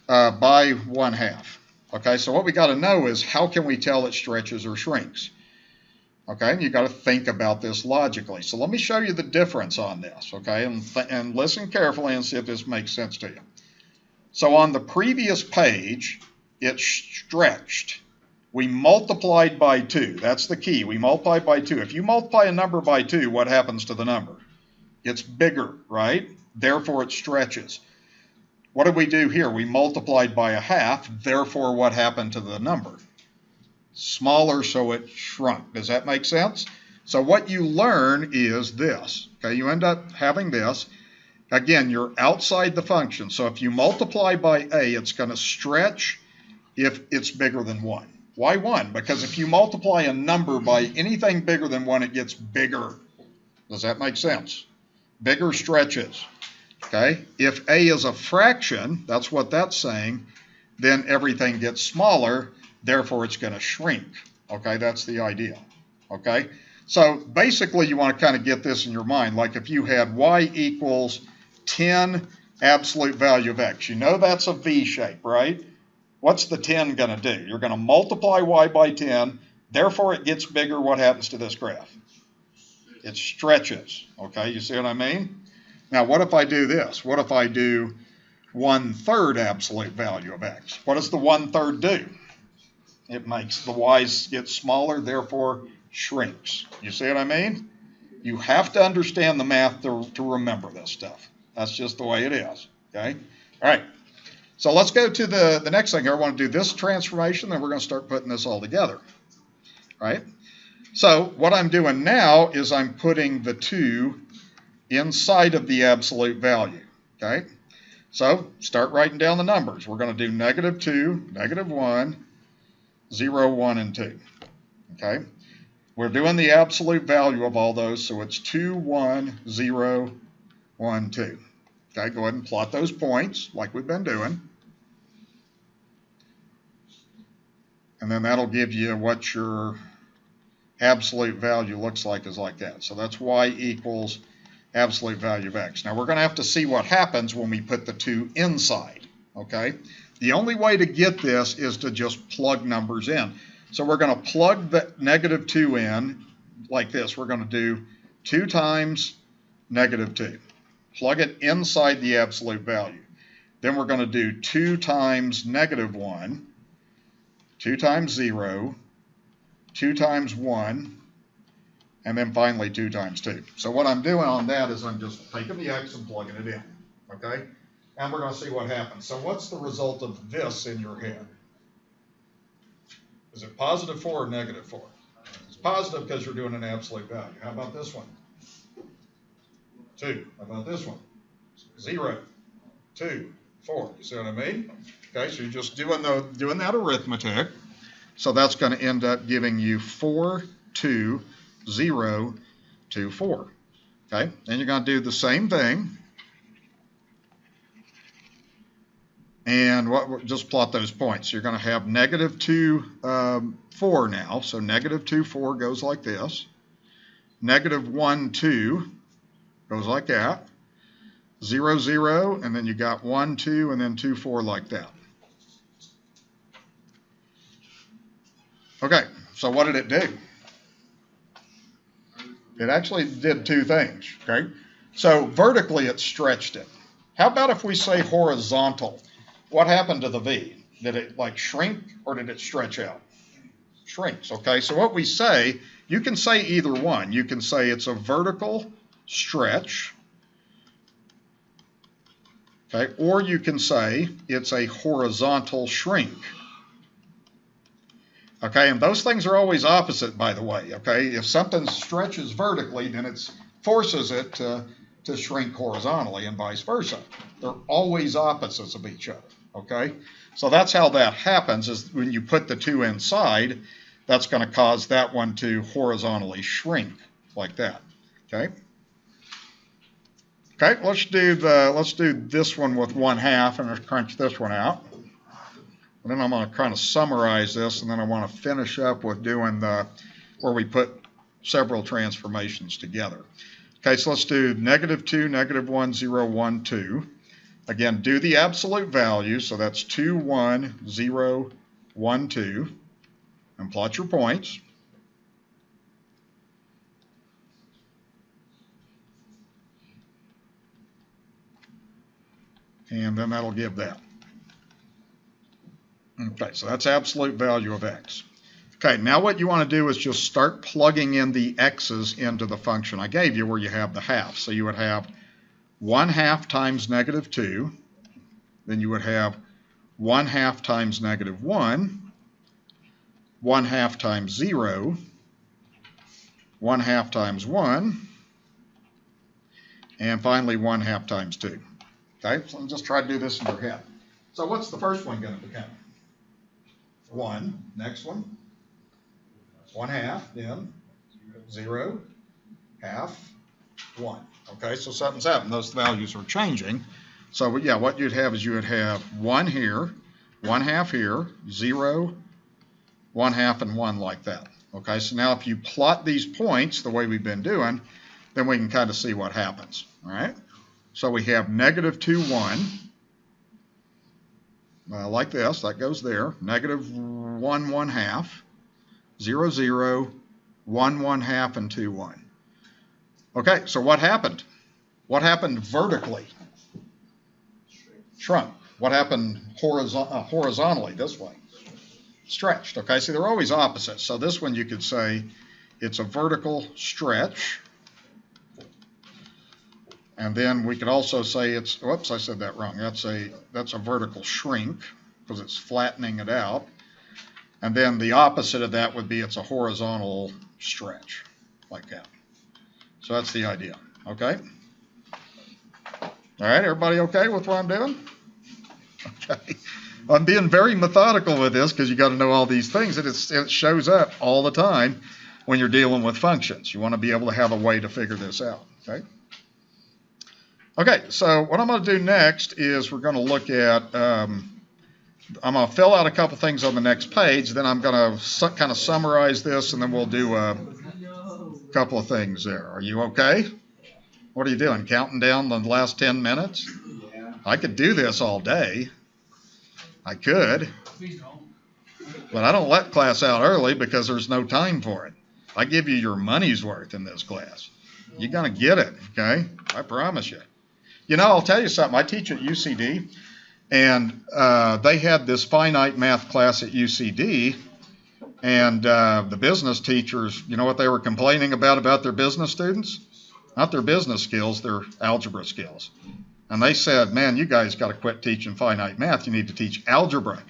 by 1/2. Okay, so what we got to know is how can we tell it stretches or shrinks? Okay, and you got to think about this logically. So let me show you the difference on this, okay, and listen carefully and see if this makes sense to you. So on the previous page, it stretched. We multiplied by 2. That's the key. We multiplied by 2. If you multiply a number by 2, what happens to the number? It's bigger, right? Therefore, it stretches. What did we do here? We multiplied by 1/2. Therefore, what happened to the number? Smaller, so it shrunk. Does that make sense? So what you learn is this. Okay, you end up having this. Again, you're outside the function. So if you multiply by a, it's going to stretch if it's bigger than 1. Why 1? Because if you multiply a number by anything bigger than 1, it gets bigger. Does that make sense? Bigger stretches. Okay? If A is a fraction, that's what that's saying, then everything gets smaller, therefore it's going to shrink. Okay? That's the idea. Okay? So basically you want to kind of get this in your mind. Like if you had y equals 10 absolute value of x. You know that's a V shape, right? What's the 10 going to do? You're going to multiply y by 10, therefore it gets bigger. What happens to this graph? It stretches. Okay, you see what I mean? Now what if I do this? What if I do 1/3 absolute value of x? What does the 1/3 do? It makes the y's get smaller, therefore shrinks. You see what I mean? You have to understand the math to remember this stuff. That's just the way it is. Okay? All right. So let's go to the next thing here. I want to do this transformation, then we're going to start putting this all together. All right? So what I'm doing now is I'm putting the 2 inside of the absolute value. Okay? So start writing down the numbers. We're going to do -2, -1, 0, 1, and 2. Okay? We're doing the absolute value of all those, so it's 2, 1, 0, 1, 2. Okay, go ahead and plot those points like we've been doing. And then that'll give you what your absolute value looks like is like that. So that's y equals absolute value of x. Now we're going to have to see what happens when we put the 2 inside. Okay, the only way to get this is to just plug numbers in. So we're going to plug the -2 in like this. We're going to do 2 times -2. Plug it inside the absolute value. Then we're going to do 2 times -1, 2 times 0, 2 times 1, and then finally 2 times 2. So what I'm doing on that is I'm just taking the x and plugging it in. Okay? And we're going to see what happens. So what's the result of this in your head? Is it +4 or -4? It's positive because you're doing an absolute value. How about this one? 2. How about this one? 0, 2, 4. You see what I mean? Okay, so you're just doing that arithmetic. So that's going to end up giving you 4, 2, 0, 2, 4. Okay, and you're going to do the same thing. And just plot those points. You're going to have -2, 4 now. So -2, 4 goes like this. -1, 2 goes like that. 0, 0, and then you got 1, 2, and then 2, 4 like that. Okay, so what did it do? It actually did 2 things, okay? So vertically it stretched it. How about if we say horizontal? What happened to the V? Did it like shrink or did it stretch out? Shrinks, okay? So what we say, you can say either one. You can say it's a vertical stretch, okay? Or you can say it's a horizontal shrink. Okay, and those things are always opposite, by the way, okay? If something stretches vertically, then it forces it to shrink horizontally and vice versa. They're always opposites of each other, okay? So that's how that happens, is when you put the 2 inside, that's going to cause that one to horizontally shrink like that, okay? Okay, let's do this one with 1/2 and let's crunch this one out. And then I'm going to kind of summarize this, and then I want to finish up with doing where we put several transformations together. Okay, so let's do -2, -1, 0, 1, 2. Again, do the absolute value, so that's 2, 1, 0, 1, 2, and plot your points. And then that'll give that. Okay, so that's absolute value of x. Okay, now what you want to do is just start plugging in the x's into the function I gave you where you have the half. So you would have 1/2 times -2, then you would have 1/2 times -1, 1/2 times 0, 1/2 times 1, and finally 1/2 times 2. Okay, so just try to do this in your head. So what's the first one going to become? 1. Next one. 1/2. Then 0, half, 1. Okay, so something's happened. Those values are changing. So, yeah, what you'd have is you would have 1 here, 1/2 here, 0, 1/2, and 1 like that. Okay, so now if you plot these points the way we've been doing, then we can kind of see what happens. All right, so we have -2, 1. Like this, that goes there. -1, 1/2, 0, 0, 1, 1/2, and 2, 1. Okay, so what happened? What happened vertically? Shrunk. What happened horizontally this way? Stretched. Okay, see, they're always opposites. So this one you could say it's a vertical stretch. And then we could also say it's, whoops, I said that wrong. That's a vertical shrink because it's flattening it out. And then the opposite of that would be it's a horizontal stretch, like that. So that's the idea, okay? All right, everybody okay with what I'm doing? Okay. I'm being very methodical with this because you got to know all these things, and it shows up all the time when you're dealing with functions. You want to be able to have a way to figure this out, okay? Okay, so what I'm going to do next is we're going to look at, I'm going to fill out a couple things on the next page, then I'm going to kind of summarize this, and then we'll do a couple of things there. Are you okay? What are you doing, counting down the last 10 minutes? I could do this all day. I could. But I don't let class out early because there's no time for it. I give you your money's worth in this class. You're going to get it, okay? I promise you. You know, I'll tell you something. I teach at UCD, and they had this finite math class at UCD, and the business teachers, you know what they were complaining about their business students? Not their business skills, their algebra skills. And they said, man, you guys got to quit teaching finite math. You need to teach algebra.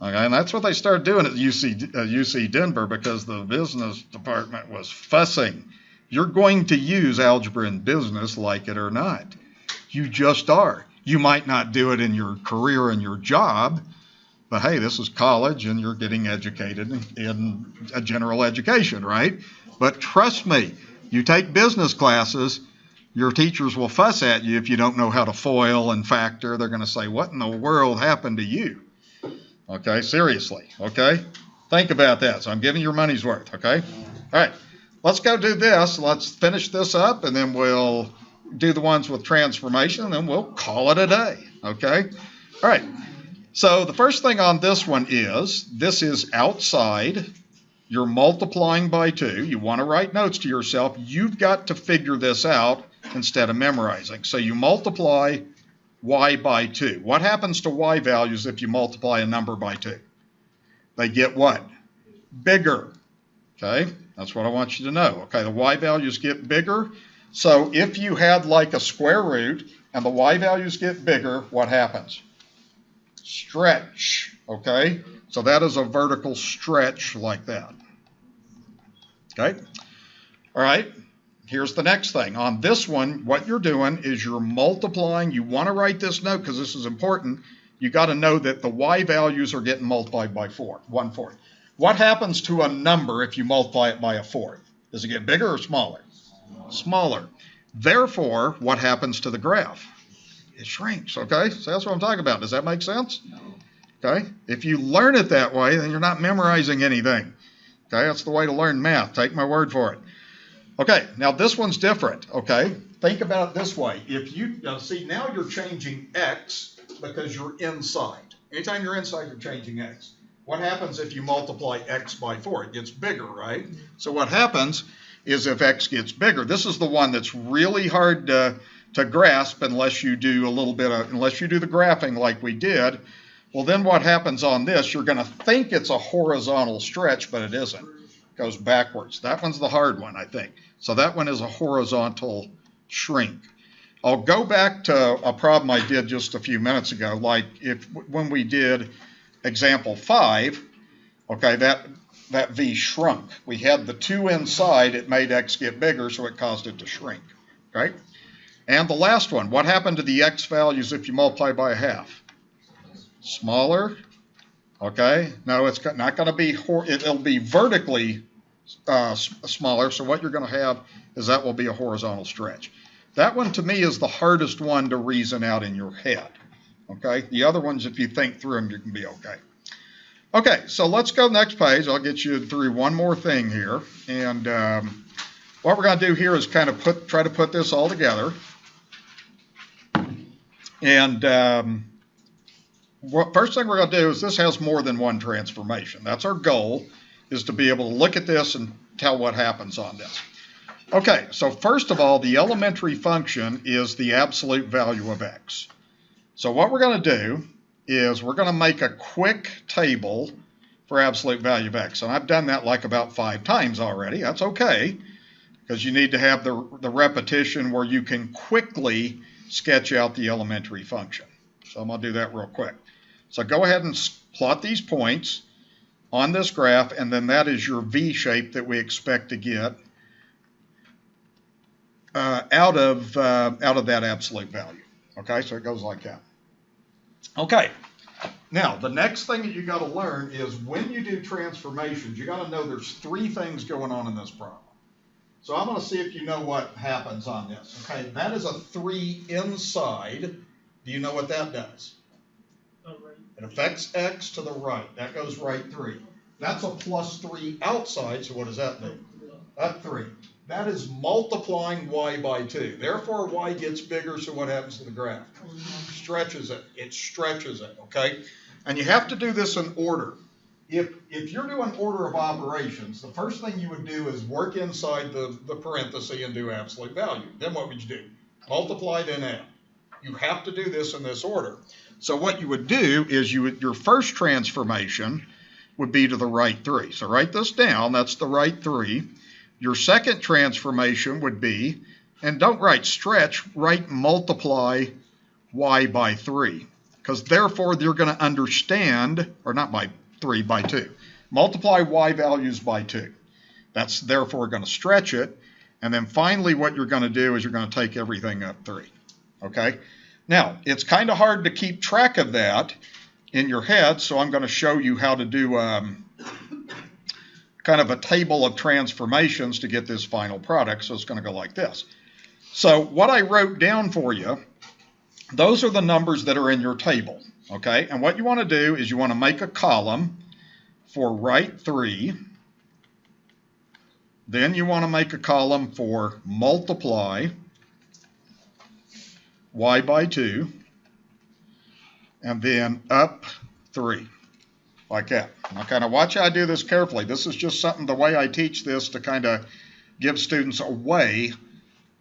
Okay, and that's what they started doing at UC Denver because the business department was fussing. You're going to use algebra in business, like it or not. You just are. You might not do it in your career and your job, but hey, this is college and you're getting educated in a general education, right? But trust me, you take business classes, your teachers will fuss at you if you don't know how to FOIL and factor. They're going to say, what in the world happened to you? Okay, seriously, okay? Think about that. So I'm giving your money's worth, okay? All right, let's go do this. Let's finish this up, and then we'll do the ones with transformation, and then we'll call it a day, okay? All right, so the first thing on this one is, this is outside. You're multiplying by 2. You want to write notes to yourself. You've got to figure this out instead of memorizing. So you multiply y by 2. What happens to y values if you multiply a number by 2? They get what? Bigger. Okay, that's what I want you to know. Okay, the y values get bigger. So if you had like a square root and the y values get bigger, what happens? Stretch. Okay, so that is a vertical stretch like that. Okay, all right. Here's the next thing. On this one, what you're doing is you're multiplying. You want to write this note because this is important. You got to know that the y values are getting multiplied by 1/4. What happens to a number if you multiply it by 1/4? Does it get bigger or smaller? Smaller. Therefore, what happens to the graph? It shrinks, okay? So that's what I'm talking about. Does that make sense? Okay? If you learn it that way, then you're not memorizing anything. Okay? That's the way to learn math. Take my word for it. Okay, now this one's different, okay? Think about it this way. If you, see, now you're changing x because you're inside. Anytime you're inside, you're changing x. What happens if you multiply x by 4? It gets bigger, right? So what happens is if x gets bigger, this is the one that's really hard to grasp unless you do a little bit of, unless you do the graphing like we did. Well, then what happens on this, you're going to think it's a horizontal stretch, but it isn't. It goes backwards. That one's the hard one, I think. So that one is a horizontal shrink. I'll go back to a problem I did just a few minutes ago, like when we did example 5, okay, that v shrunk. We had the 2 inside, it made x get bigger, so it caused it to shrink, right? And the last one, what happened to the x values if you multiply by 1/2? Smaller, okay? No, it's not going to be, it'll be vertically smaller. So what you're going to have is that will be a horizontal stretch. That one to me is the hardest one to reason out in your head. Okay, the other ones, if you think through them, you can be okay. Okay, so let's go next page. I'll get you through one more thing here. And what we're going to do here is kind of try to put this all together. And first thing we're going to do is this has more than one transformation. That's our goal, is to be able to look at this and tell what happens on this. Okay, so first of all, the elementary function is the absolute value of x. So what we're going to do is we're going to make a quick table for absolute value of x. And I've done that like about 5 times already. That's okay, because you need to have the repetition where you can quickly sketch out the elementary function. So I'm going to do that real quick. So go ahead and plot these points on this graph, and then that is your V shape that we expect to get out of that absolute value. Okay, so it goes like that. Okay, now the next thing that you got to learn is when you do transformations, you got to know there's 3 things going on in this problem. So I'm going to see if you know what happens on this. Okay, that is a 3 inside. Do you know what that does? It affects x to the right. That goes right 3. That's a plus 3 outside, so what does that do? Up 3. That is multiplying y by 2. Therefore, y gets bigger, so what happens to the graph? Stretches it. It stretches it, okay? And you have to do this in order. If you're doing order of operations, the first thing you would do is work inside the parenthesis and do absolute value. Then what would you do? Multiply, then add. You have to do this in this order. So what you would do is your first transformation would be to the right 3. So write this down. That's the right 3. Your second transformation would be, and don't write stretch, write multiply y by 3. Because therefore you're going to understand, or not by 3, by 2. Multiply y values by 2. That's therefore going to stretch it. And then finally what you're going to do is you're going to take everything up 3. Okay? Now, it's kind of hard to keep track of that in your head, so I'm going to show you how to do kind of a table of transformations to get this final product. So it's going to go like this. So what I wrote down for you, those are the numbers that are in your table. Okay? And what you want to do is you want to make a column for right 3. Then you want to make a column for multiply y by 2, and then up 3, like that. Now kind of watch how I do this carefully. This is just something, the way I teach this, to kind of give students a way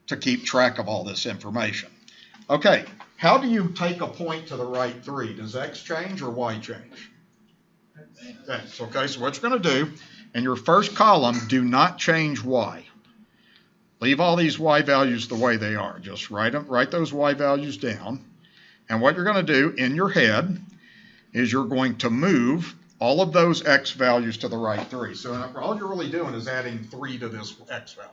to keep track of all this information. Okay, how do you take a point to the right 3? Does x change or y change? X. Okay, so what you're going to do, in your first column, do not change y. Leave all these y values the way they are. Just write those y values down. And what you're going to do in your head is you're going to move all of those x values to the right 3. So all you're really doing is adding 3 to this x value.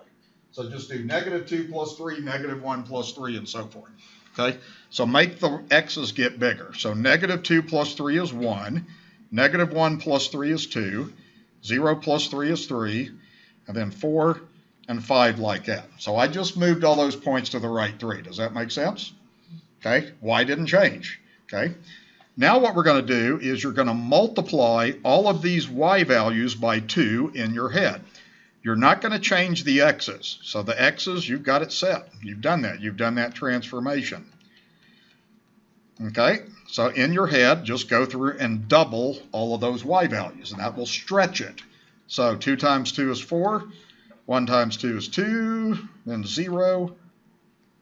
So just do -2 plus 3, -1 plus 3, and so forth. Okay? So make the x's get bigger. So -2 plus 3 is 1. -1 plus 3 is 2. 0 plus 3 is 3. And then 4 and 5 like that. So I just moved all those points to the right 3. Does that make sense? Okay, y didn't change. Okay, now what we're going to do is you're going to multiply all of these y values by 2 in your head. You're not going to change the x's. So the x's, you've got it set. You've done that. You've done that transformation. Okay, so in your head, just go through and double all of those y values, and that will stretch it. So 2 times 2 is 4. 1 times 2 is 2, then 0,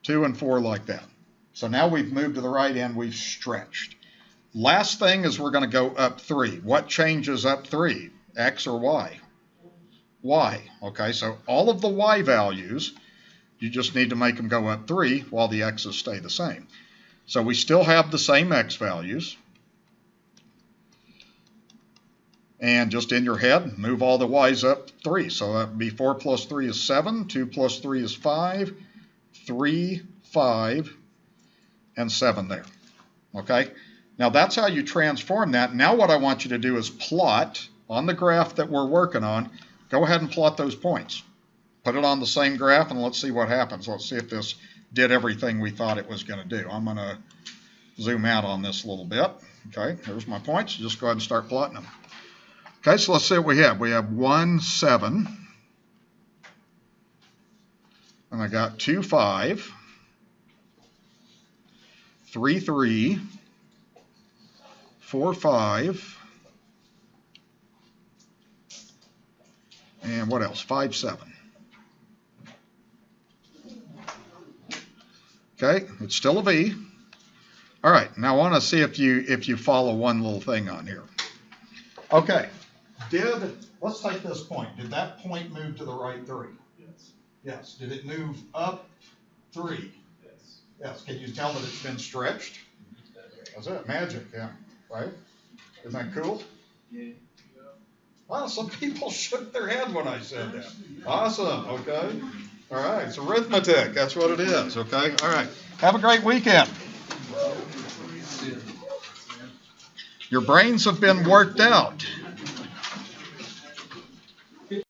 2 and 4 like that. So now we've moved to the right end, we've stretched. Last thing is we're going to go up 3. What changes up 3? X or y? Y. Okay, so all of the y values, you just need to make them go up 3 while the x's stay the same. So we still have the same x values. And just in your head, move all the y's up 3. So that would be 4 plus 3 is 7, 2 plus 3 is 5, 3, 5, and 7 there. Okay? Now that's how you transform that. Now what I want you to do is plot on the graph that we're working on, Go ahead and plot those points. Put it on the same graph and let's see what happens. Let's see if this did everything we thought it was going to do. I'm going to zoom out on this a little bit. Okay, here's my points. Just go ahead and start plotting them. Okay, so let's see what we have. We have 1, 7. And I got 2, 5. 3, 3. 4, 5. And what else? 5, 7. Okay, it's still a V. All right, now I want to see if you follow one little thing on here. Okay, let's take this point. Did that point move to the right 3? Yes. Yes. Did it move up 3? Yes. Yes. Can you tell that it's been stretched? That's it. Magic, yeah. Right? Isn't that cool? Yeah. Well, some people shook their head when I said that. Awesome, okay. All right, it's arithmetic. That's what it is, okay? All right. Have a great weekend. Your brains have been worked out.